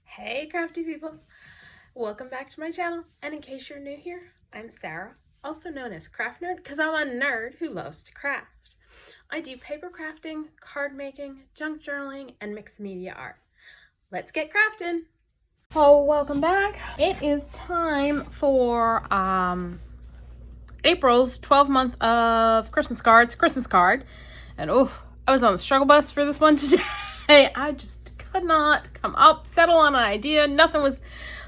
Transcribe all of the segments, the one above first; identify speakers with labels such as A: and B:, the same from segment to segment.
A: Hey crafty people! Welcome back to my channel, and in case you're new here, I'm Sarah, also known as Craft Nerd because I'm a nerd who loves to craft. I do paper crafting, card making, junk journaling, and mixed media art. Let's get crafting! Oh, welcome back. It is time for April's 12-month of Christmas card. And I was on the struggle bus for this one today. I just could not settle on an idea. Nothing was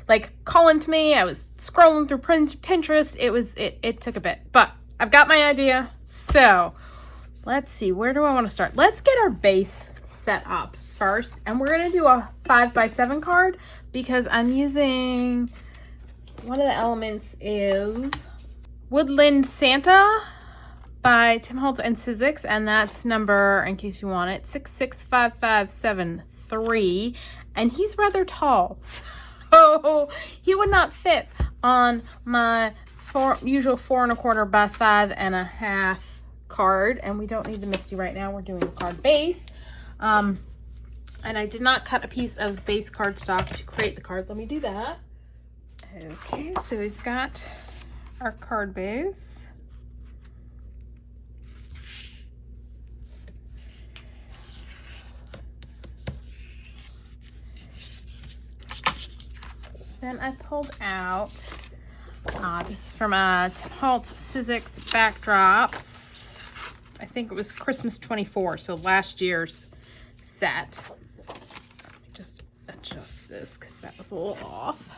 A: like calling to me. I was scrolling through Pinterest. It took a bit, but I've got my idea. So let's see, where do I want to start? Let's get our base set up first, and we're gonna do a 5x7 card because I'm using, one of the elements is Woodland Santa by Tim Holtz and Sizzix, and that's number, in case you want it, 665573, and he's rather tall, so he would not fit on my usual 4 1/4 by 5 1/2 card, and we don't need the Misty right now. We're doing a card base, and I did not cut a piece of base cardstock to create the card. Let me do that. Okay, so we've got our card base. Then I pulled out, this is from Tim Holtz Sizzix backdrops. I think it was Christmas 24, so last year's set. Let me just adjust this because that was a little off.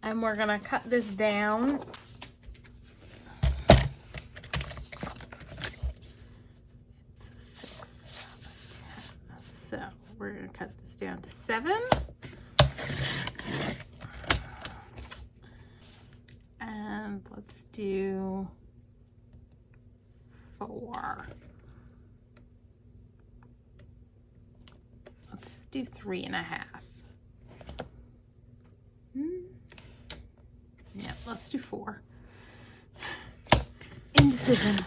A: And we're gonna cut this down. So we're gonna cut this down to 7. And let's do 4. Let's do 3 1/2. Yeah, let's do 4. Indecision.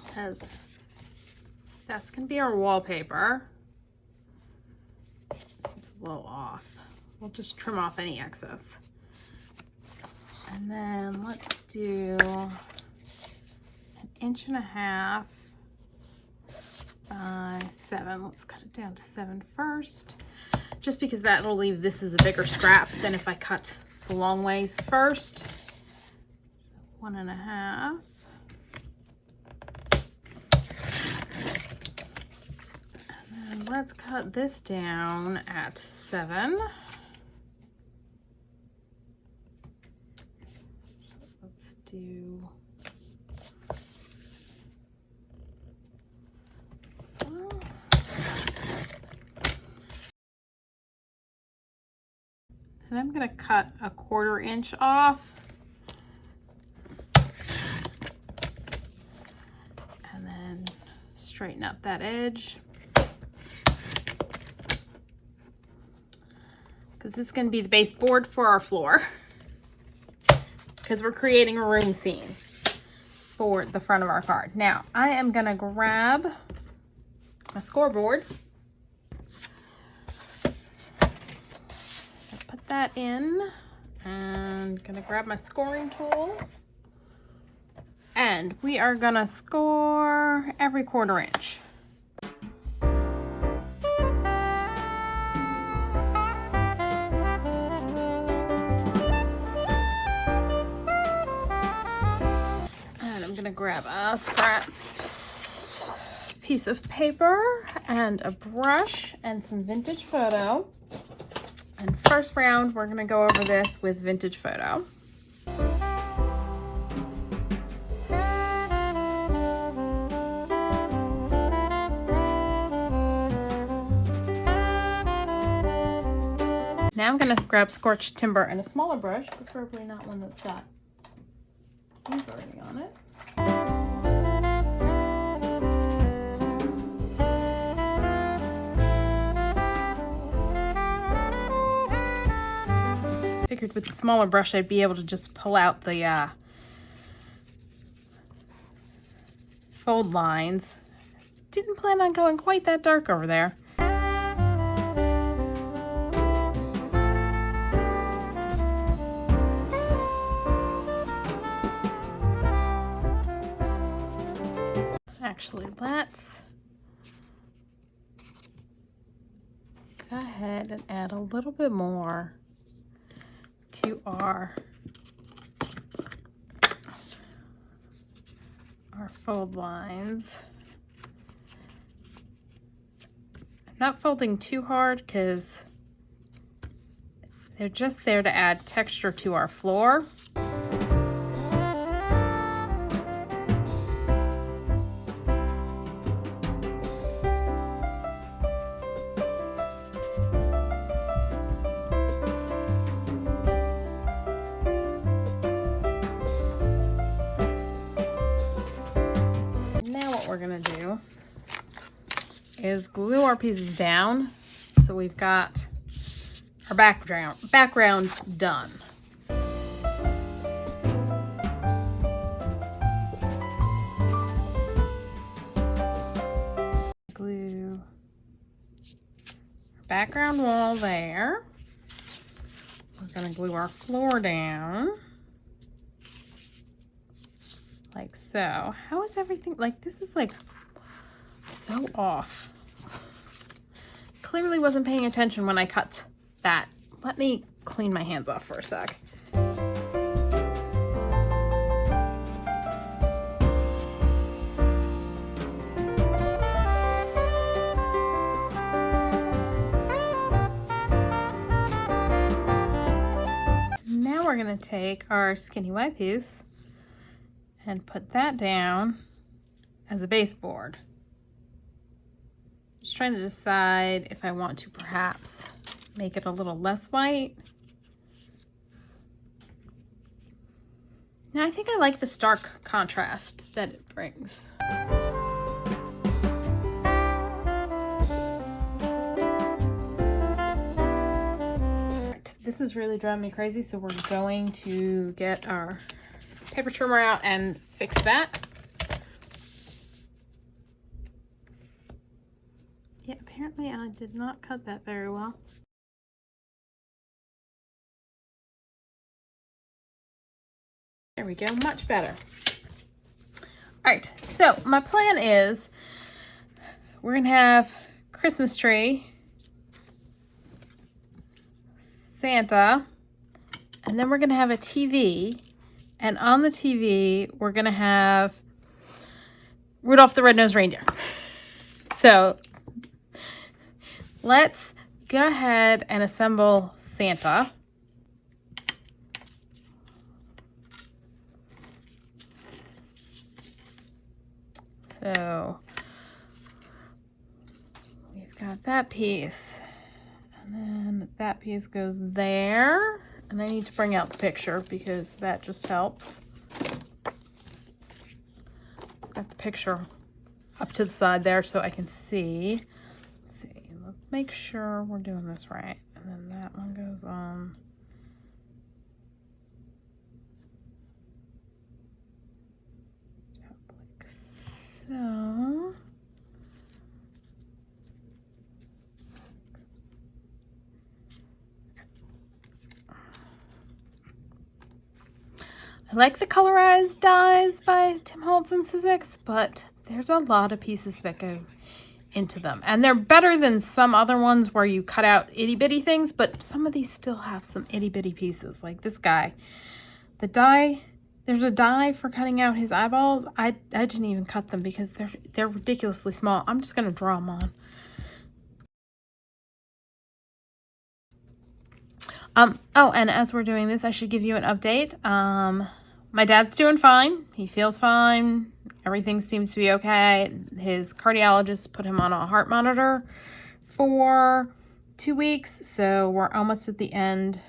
A: Because that's gonna be our wallpaper. Seems a little off. We'll just trim off any excess. And then let's do 1 1/2 by 7. Let's cut it down to 7 first, just because that'll leave this as a bigger scrap than if I cut the long ways first. So 1 1/2. And then let's cut this down at 7. Do so. And I'm going to cut a 1/4 inch off, and then straighten up that edge, because this is going to be the baseboard for our floor. Because we're creating a room scene for the front of our card. Now, I am going to grab my scoreboard. Put that in. And going to grab my scoring tool. And we are going to score every 1/4 inch. I'm gonna grab a scrap piece of paper and a brush and some vintage photo. And first round, we're gonna go over this with vintage photo. Now I'm gonna grab Scorched Timber and a smaller brush, preferably not one that's got ink already on it. Figured with the smaller brush I'd be able to just pull out the fold lines. Didn't plan on going quite that dark over there. Actually, let's go ahead and add a little bit more to our fold lines. I'm not folding too hard because they're just there to add texture to our floor. We're gonna do is glue our pieces down so we've got our background done. Glue our background wall there. We're gonna glue our floor down. Like so. How is everything, like this is like so off. Clearly wasn't paying attention when I cut that. Let me clean my hands off for a sec. Now we're gonna take our skinny white piece and put that down as a baseboard. Just trying to decide if I want to perhaps make it a little less white. Now I think I like the stark contrast that it brings. This is really driving me crazy, so we're going to get our paper trimmer out and fix that. Yeah, apparently I did not cut that very well. There we go, much better. All right, so my plan is we're gonna have Christmas tree, Santa, and then we're gonna have a TV. And on the TV, we're gonna have Rudolph the Red-Nosed Reindeer. So let's go ahead and assemble Santa. So we've got that piece, and then that piece goes there. And I need to bring out the picture because that just helps. Got the picture up to the side there so I can see. Let's see, let's make sure we're doing this right. And then that one goes on. Like so. I like the colorized dies by Tim Holtz and Sizzix, but there's a lot of pieces that go into them. And they're better than some other ones where you cut out itty bitty things, but some of these still have some itty bitty pieces, like this guy. The die, there's a die for cutting out his eyeballs. I didn't even cut them because they're ridiculously small. I'm just gonna draw them on. Oh, and as we're doing this, I should give you an update. My dad's doing fine. He feels fine. Everything seems to be okay. His cardiologist put him on a heart monitor for 2 weeks. So we're almost at the end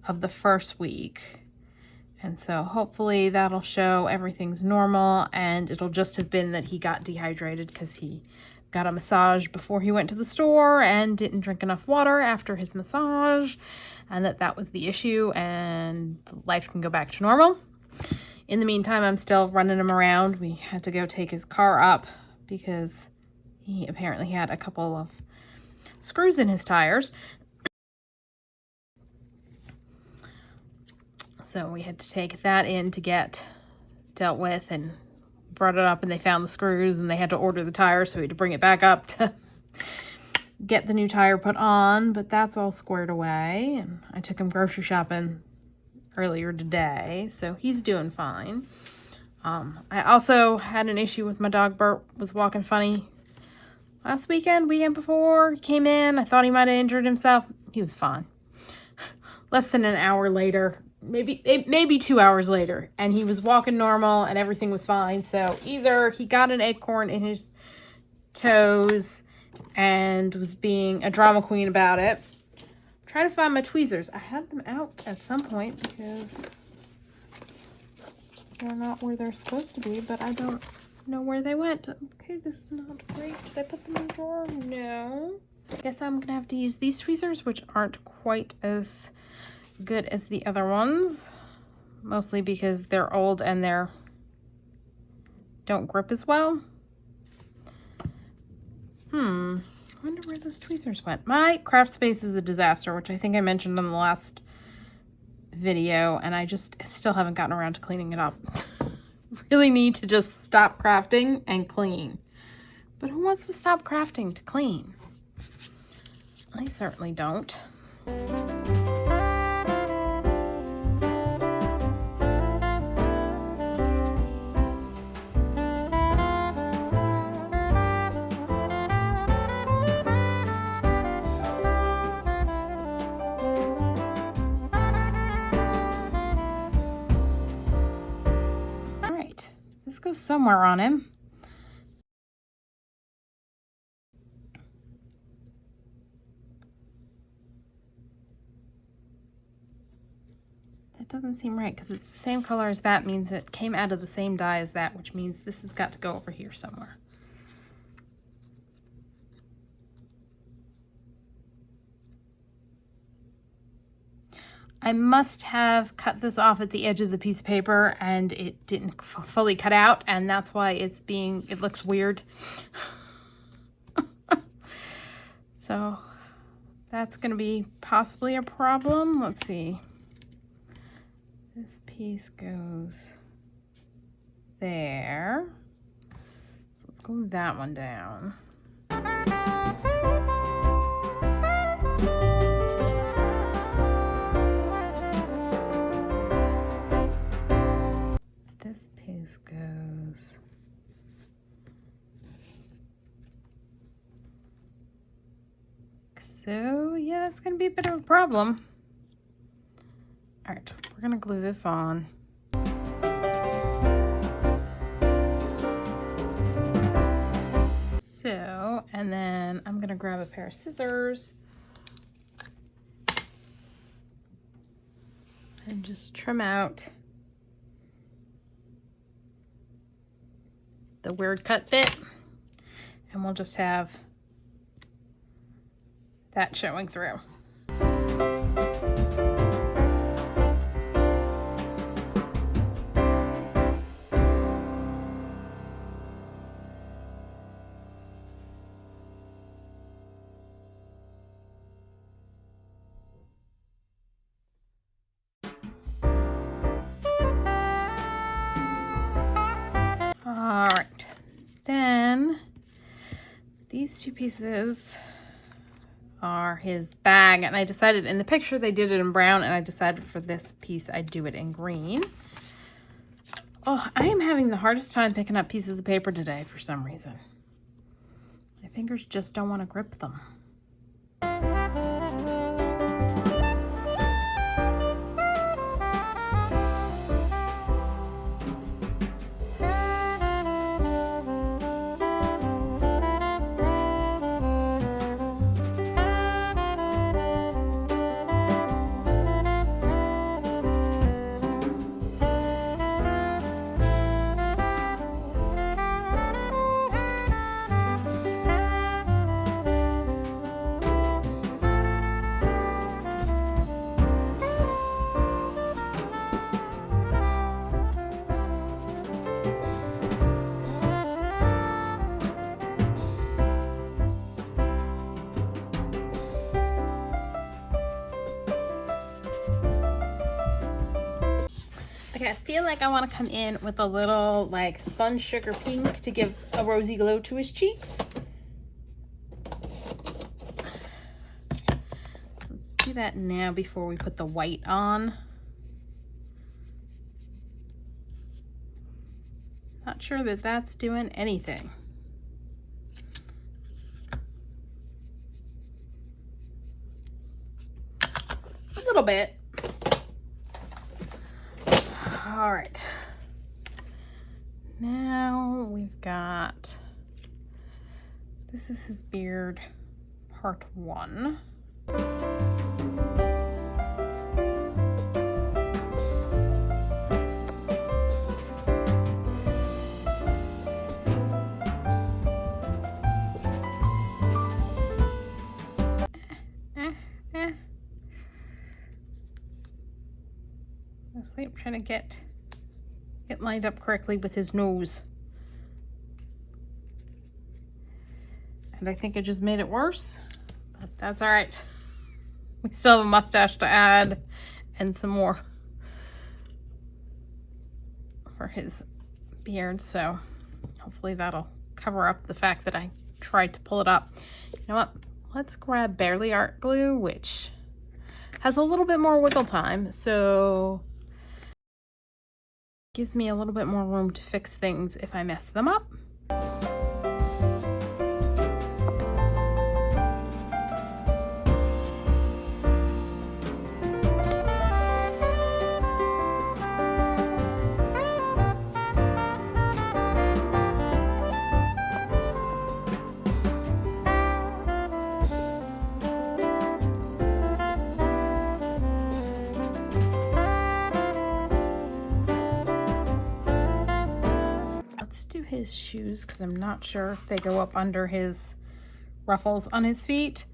A: of the first week. And so hopefully that'll show everything's normal, and it'll just have been that he got dehydrated because he got a massage before he went to the store and didn't drink enough water after his massage, and that was the issue, and life can go back to normal. In the meantime, I'm still running him around. We had to go take his car up because he apparently had a couple of screws in his tires. So we had to take that in to get dealt with and brought it up and they found the screws and they had to order the tire, so he had to bring it back up to get the new tire put on, but that's all squared away. And I took him grocery shopping earlier today, so he's doing fine. I also had an issue with my dog. Bert was walking funny last weekend before. He came in. I thought he might have injured himself. He was fine. Less than an hour later, maybe 2 hours later, and he was walking normal and everything was fine. So either he got an acorn in his toes and was being a drama queen about it. I'm trying to find my tweezers. I had them out at some point because they're not where they're supposed to be, but I don't know where they went. Okay, this is not great. Did I put them in the drawer? No. Guess I'm gonna have to use these tweezers, which aren't quite as good as the other ones, mostly because they're old and they're don't grip as well. I wonder where those tweezers went. My craft space is a disaster, which I think I mentioned on the last video, and I just still haven't gotten around to cleaning it up. Really need to just stop crafting and clean. But who wants to stop crafting to clean? I certainly don't. This goes somewhere on him. That doesn't seem right because it's the same color as that, means it came out of the same dye as that, which means this has got to go over here somewhere. I must have cut this off at the edge of the piece of paper and it didn't fully cut out, and that's why it looks weird. So that's going to be possibly a problem. Let's see. This piece goes there. So let's glue that one down. This piece goes so, yeah, that's going to be a bit of a problem. All right, we're going to glue this on. So, and then I'm going to grab a pair of scissors and just trim out the weird cut bit, and we'll just have that showing through. All right, then these two pieces are his bag, and I decided in the picture they did it in brown, and I decided for this piece I'd do it in green. Oh, I am having the hardest time picking up pieces of paper today for some reason. My fingers just don't want to grip them. Okay, I feel like I want to come in with a little like sponge sugar pink to give a rosy glow to his cheeks. Let's do that now before we put the white on. Not sure that that's doing anything. A little bit. All right. Now we've got, this is his beard, part 1. I'm trying to get it lined up correctly with his nose. And I think I just made it worse, but that's all right. We still have a mustache to add and some more for his beard, so hopefully that'll cover up the fact that I tried to pull it up. You know what? Let's grab Barely Art Glue, which has a little bit more wiggle time, so gives me a little bit more room to fix things if I mess them up. His shoes, because I'm not sure if they go up under his ruffles on his feet.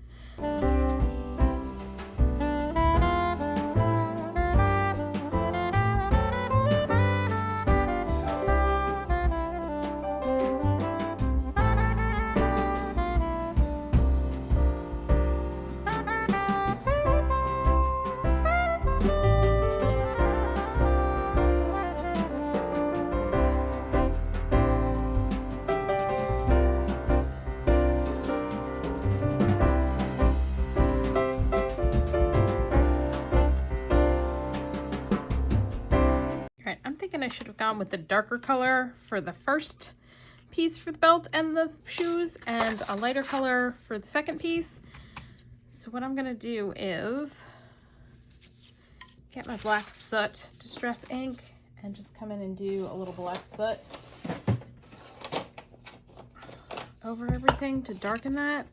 A: I should have gone with the darker color for the first piece for the belt and the shoes, and a lighter color for the second piece. So what I'm gonna do is get my black soot distress ink and just come in and do a little black soot over everything to darken that.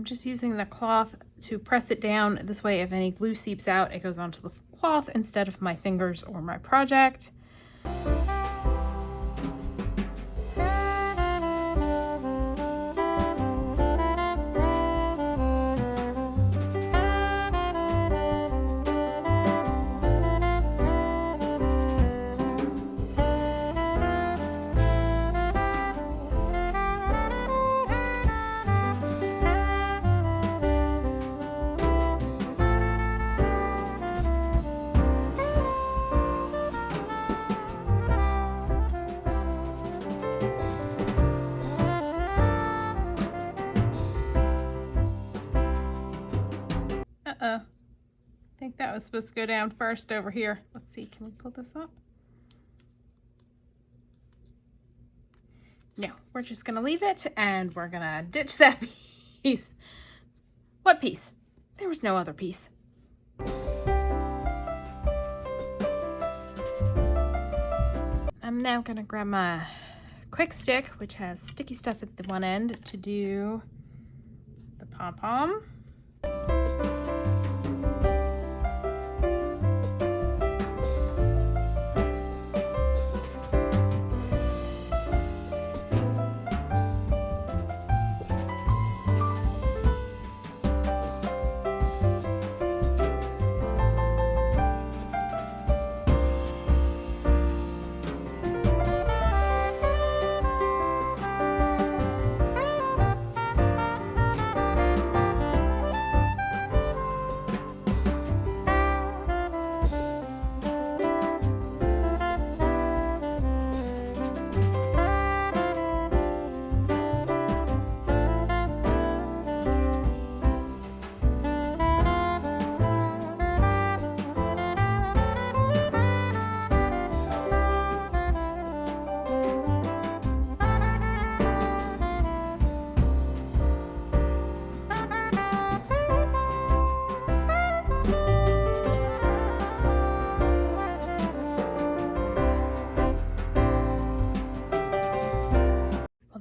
A: Just using the cloth to press it down. This way, if any glue seeps out, it goes onto the cloth instead of my fingers or my project. I think that was supposed to go down first over here. Let's see, can we pull this up? No, we're just gonna leave it and we're gonna ditch that piece. What piece? There was no other piece. I'm now gonna grab my quick stick, which has sticky stuff at the one end, to do the pom-pom.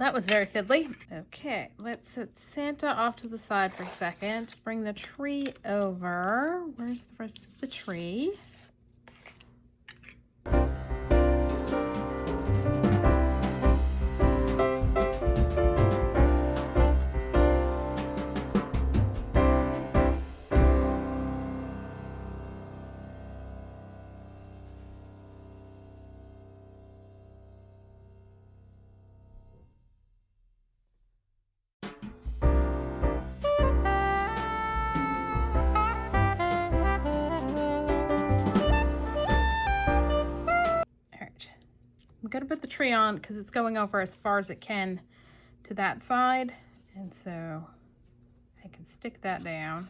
A: that was very fiddly. Okay, let's set Santa off to the side for a second. Bring the tree over. Where's the rest of the tree? I'm gonna put the tree on because it's going over as far as it can to that side, and so I can stick that down.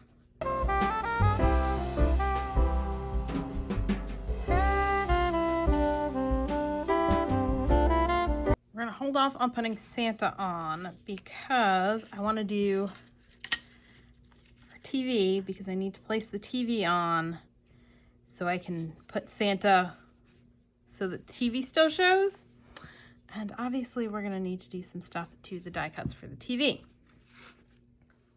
A: We're gonna hold off on putting Santa on because I want to do our TV, because I need to place the TV on so I can put Santa so that TV still shows. And obviously we're gonna need to do some stuff to the die cuts for the TV.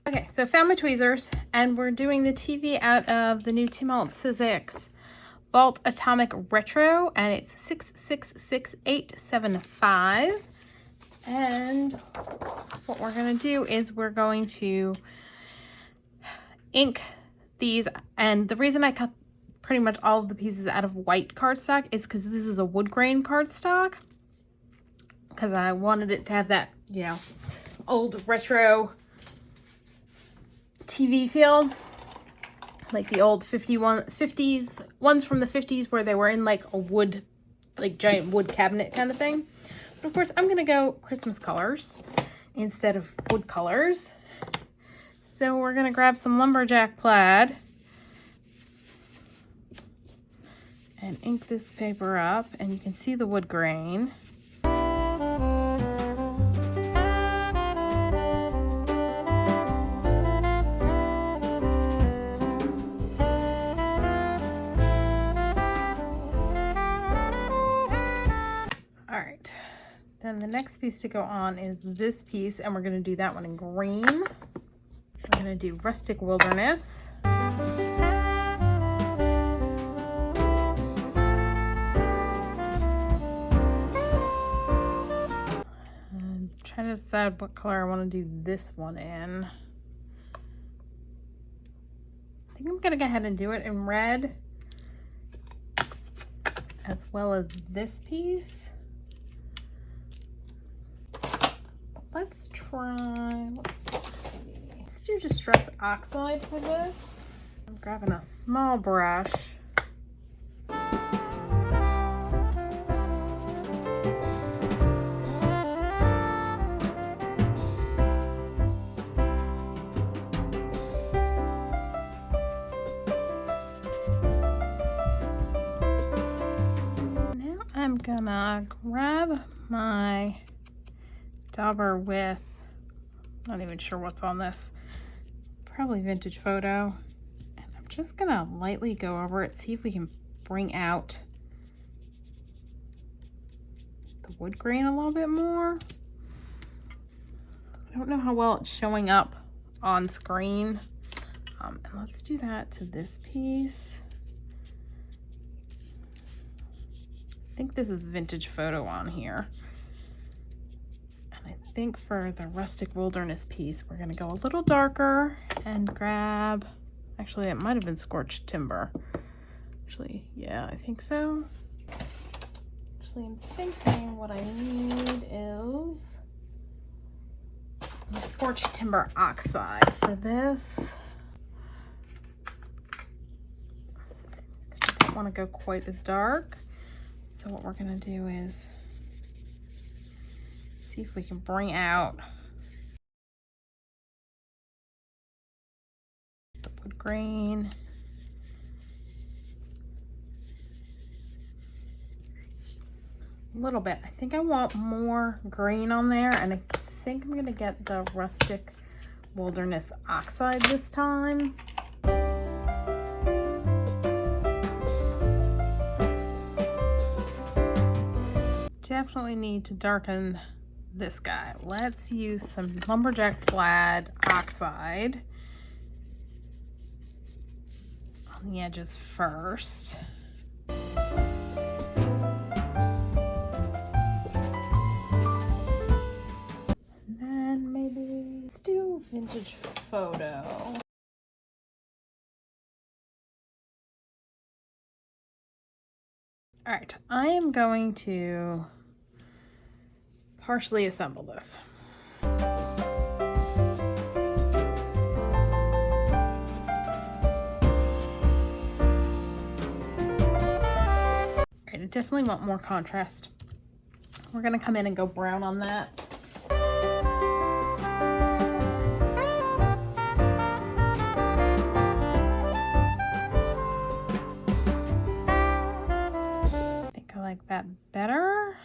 A: Okay, so I found my tweezers, and we're doing the TV out of the new Tim Holtz Sizzix Vault Atomic Retro, and it's 666875. And what we're gonna do is we're going to ink these, and the reason I cut pretty much all of the pieces out of white cardstock is because this is a wood grain cardstock, because I wanted it to have that, you know, old retro TV feel, like the old 50s ones from the 50s where they were in like a wood, like giant wood cabinet kind of thing. But of course I'm gonna go Christmas colors instead of wood colors. So we're gonna grab some Lumberjack Plaid and ink this paper up, and you can see the wood grain. Alright, then the next piece to go on is this piece, and we're going to do that one in green. We're going to do Rustic Wilderness. Trying to decide what color I want to do this one in. I think I'm gonna go ahead and do it in red, as well as this piece. Let's do Distress Oxide for this. I'm grabbing a small brush. I'm gonna grab my dauber with, not even sure what's on this, probably Vintage Photo, and I'm just gonna lightly go over it, see if we can bring out the wood grain a little bit more. I don't know how well it's showing up on screen. And let's do that to this piece. I think this is Vintage Photo on here. And I think for the Rustic Wilderness piece, we're gonna go a little darker and grab, actually it might have been Scorched Timber. Actually, yeah, I think so. Actually, I'm thinking what I need is the Scorched Timber Oxide for this. I don't want to go quite as dark. So what we're gonna do is see if we can bring out the wood grain. A little bit. I think I want more green on there, and I think I'm gonna get the Rustic Wilderness Oxide this time. Definitely need to darken this guy. Let's use some Lumberjack Plaid Oxide on the edges first. And then maybe let's do vintage photo. All right, I am going to partially assemble this. I definitely want more contrast. We're gonna come in and go brown on that. I think I like that better.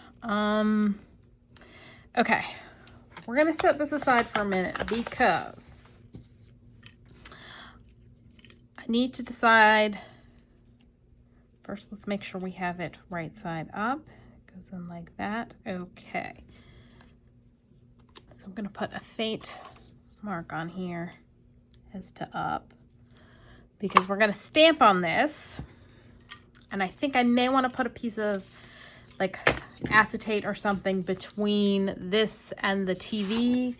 A: Okay, we're gonna set this aside for a minute because I need to decide. First, let's make sure we have it right side up. It goes in like that. Okay. So I'm gonna put a faint mark on here as to up because we're gonna stamp on this. And I think I may wanna put a piece of like acetate or something between this and the TV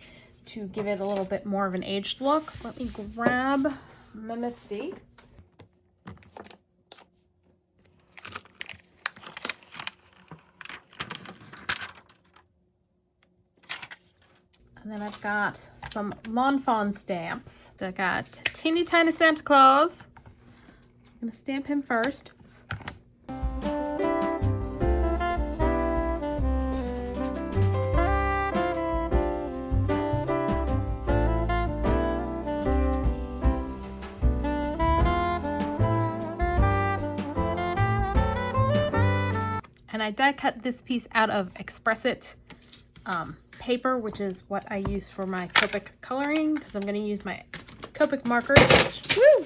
A: to give it a little bit more of an aged look. Let me grab my Misty. And then I've got some Lawn Fawn stamps. I got Teeny Tiny Santa Claus. I'm gonna stamp him first. And I die cut this piece out of Express It paper, which is what I use for my Copic coloring, because I'm going to use my Copic markers, which, woo,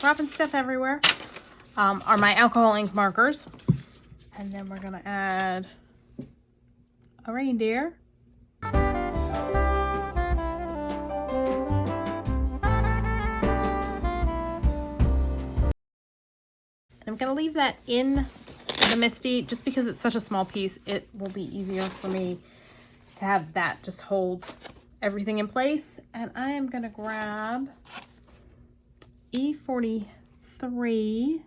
A: dropping stuff everywhere, are my alcohol ink markers. And then we're going to add a reindeer. I'm going to leave that in the Misty just because it's such a small piece. It will be easier for me to have that just hold everything in place. And I am going to grab E43.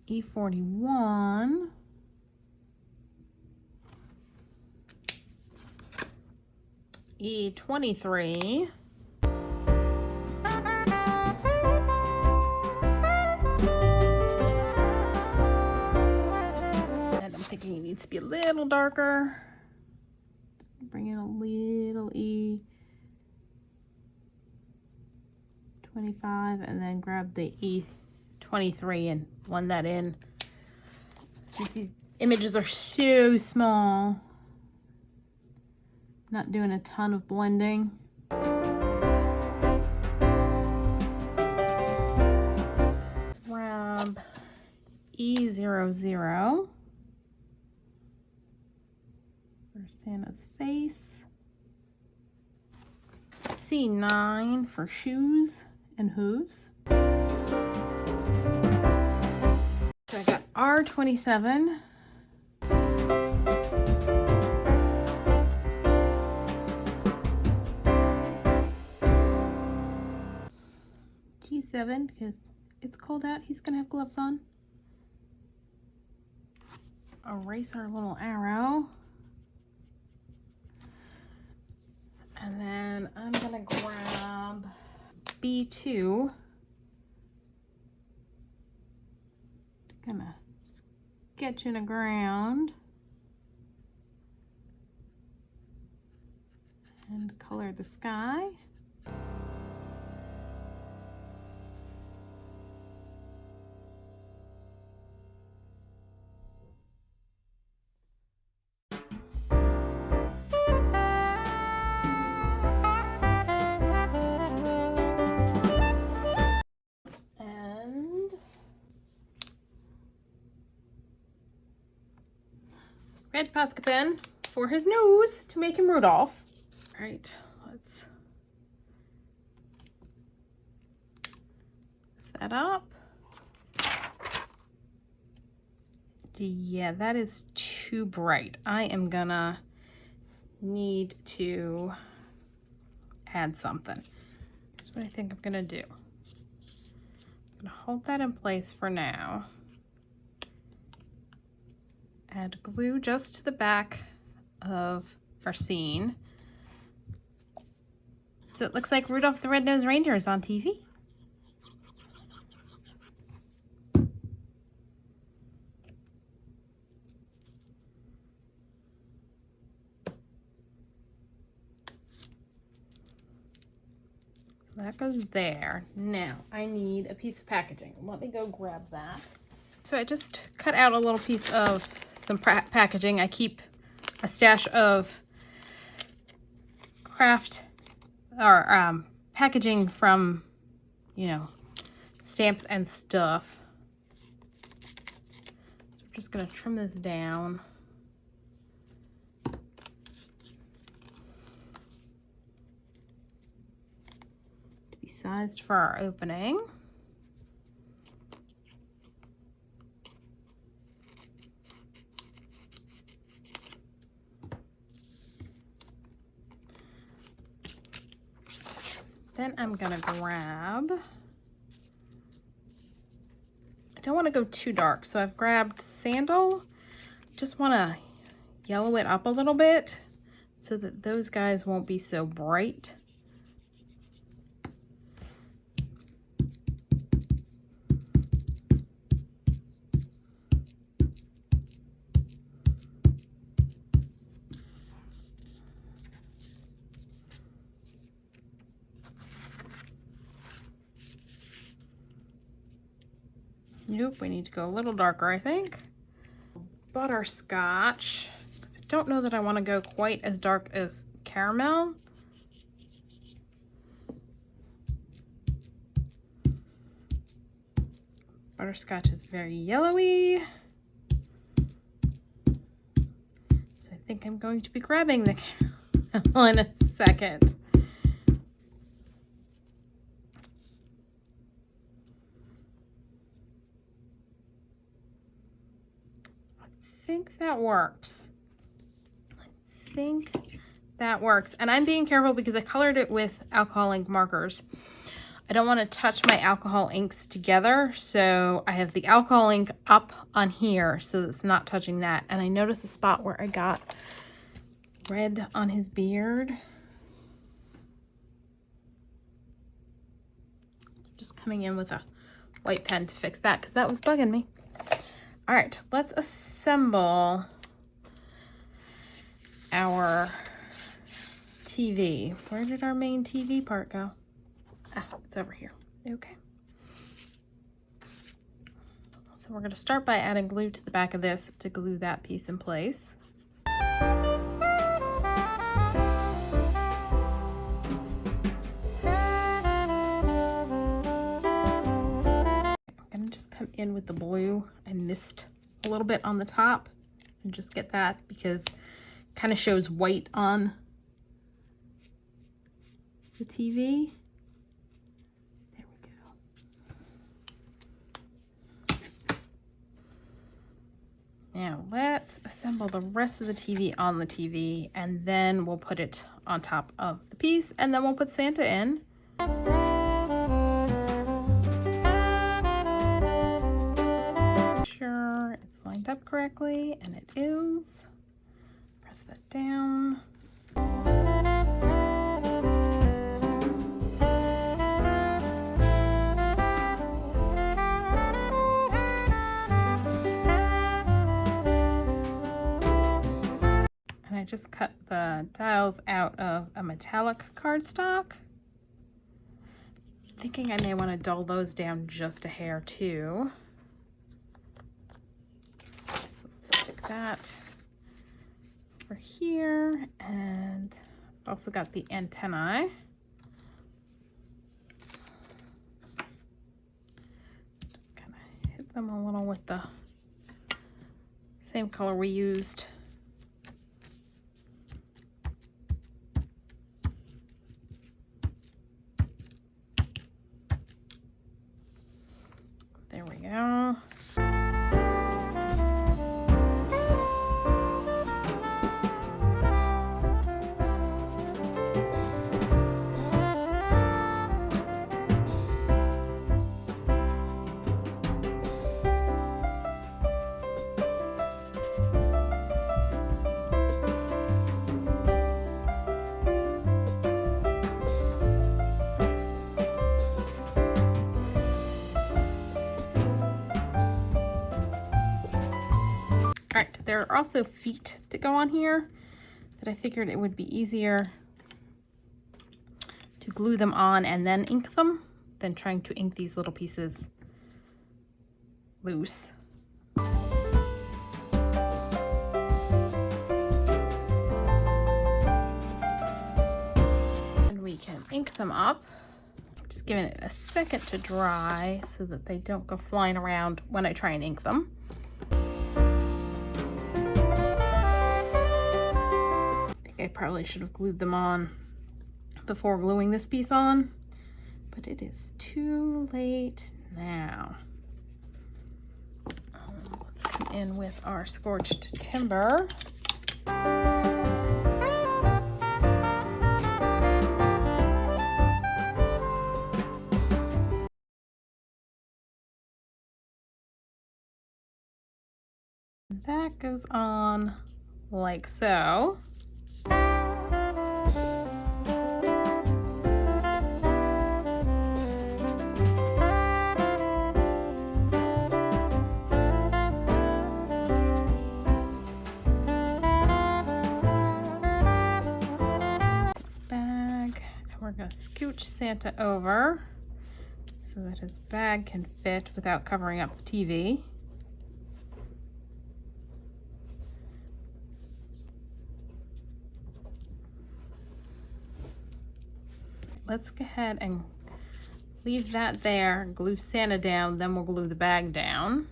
A: E41. E23. And I'm thinking it needs to be a little darker. Bring in a little E25 and then grab the E23 and blend that in. Since these images are so small, not doing a ton of blending. Grab E00 for Santa's face. C9 for shoes and hooves. So I got R27. G7, because it's cold out. He's gonna have gloves on. Erase our little arrow. And then I'm gonna grab B2. Gonna sketch in a ground and color the sky. red Posca pen for his nose to make him Rudolph. All right, let's lift that up. Yeah, that is too bright. I am gonna need to add something. Here's what I think I'm gonna do. I'm gonna hold that in place for now. Add glue just to the back of our scene. So it looks like Rudolph the Red-Nosed Reindeer is on TV. That goes there. Now I need a piece of packaging. Let me go grab that. So I just cut out a little piece of some packaging. I keep a stash of craft or packaging from, you know, stamps and stuff. So I'm just gonna trim this down. Sized for our opening. Then I'm gonna grab, I don't want to go too dark, so I've grabbed Sandal. Just want to yellow it up a little bit so that those guys won't be so bright. Nope, we need to go a little darker, I think. Butterscotch. I don't know that I want to go quite as dark as caramel. Butterscotch is very yellowy. So I think I'm going to be grabbing the caramel in a second. I think that works. I think that works. And I'm being careful because I colored it with alcohol ink markers. I don't want to touch my alcohol inks together, so I have the alcohol ink up on here so it's not touching that. And I noticed a spot where I got red on his beard. Just coming in with a white pen to fix that because that was bugging me. All right, let's assemble our TV. Where did our main TV part go? Ah, it's over here. Okay. So we're going to start by adding glue to the back of this to glue that piece in place. I'm going to just come in with the blue. I missed a little bit on the top and just get that because it kind of shows white on the TV. There we go. Now let's assemble the rest of the TV on the TV and then we'll put it on top of the piece and then we'll put Santa in. Sure it's lined up correctly, and it is. Press that down. And I just cut the dials out of a metallic cardstock. Thinking I may want to dull those down just a hair too. So let's stick that over here, and also got the antennae. Just kind of hit them a little with the same color we used there are also feet to go on here that I figured it would be easier to glue them on and then ink them than trying to ink these little pieces loose. And we can ink them up. Just giving it a second to dry so that they don't go flying around when I try and ink them. I think I probably should have glued them on before gluing this piece on, but it is too late now. Let's come in with our Scorched Timber. That goes on like so. We're going to scooch Santa over so that his bag can fit without covering up the TV. Let's go ahead and leave that there, glue Santa down, then we'll glue the bag down.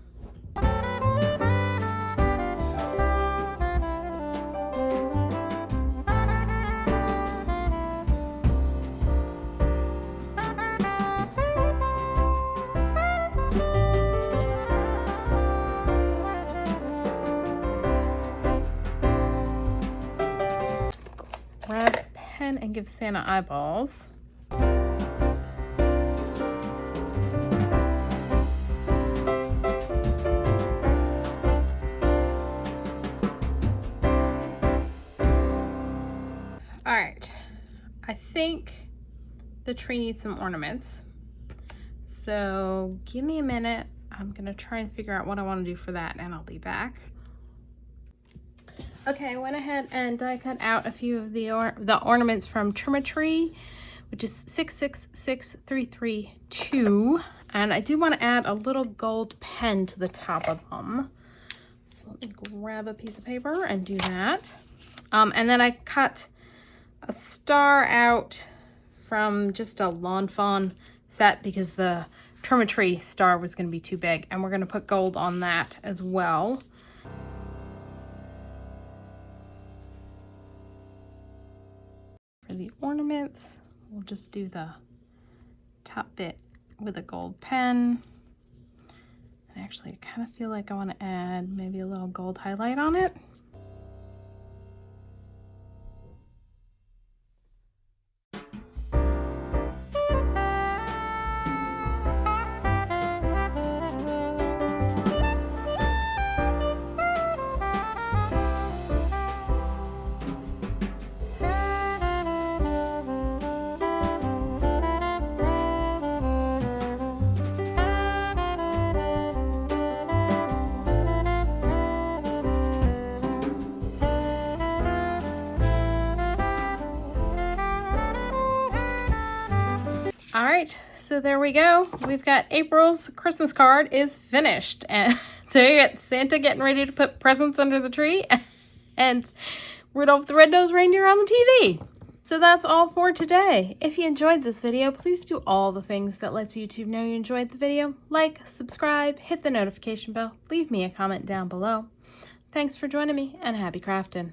A: Grab a pen and give Santa eyeballs. All right, I think the tree needs some ornaments. So give me a minute. I'm gonna try and figure out what I want to do for that and I'll be back. Okay, I went ahead and die cut out a few of the ornaments from Tree, which is 666332. And I do want to add a little gold pen to the top of them. So let me grab a piece of paper and do that. And then I cut a star out from just a lawn fawn set because the Tree star was going to be too big, and we're going to put gold on that as well. For the ornaments, we'll just do the top bit with a gold pen. And actually, I kind of feel like I want to add maybe a little gold highlight on it. All right, so there we go. We've got April's Christmas card is finished. And so you got Santa getting ready to put presents under the tree and Rudolph the Red-Nosed Reindeer on the TV. So that's all for today. If you enjoyed this video, please do all the things that lets YouTube know you enjoyed the video. Like, subscribe, hit the notification bell, leave me a comment down below. Thanks for joining me, and happy crafting.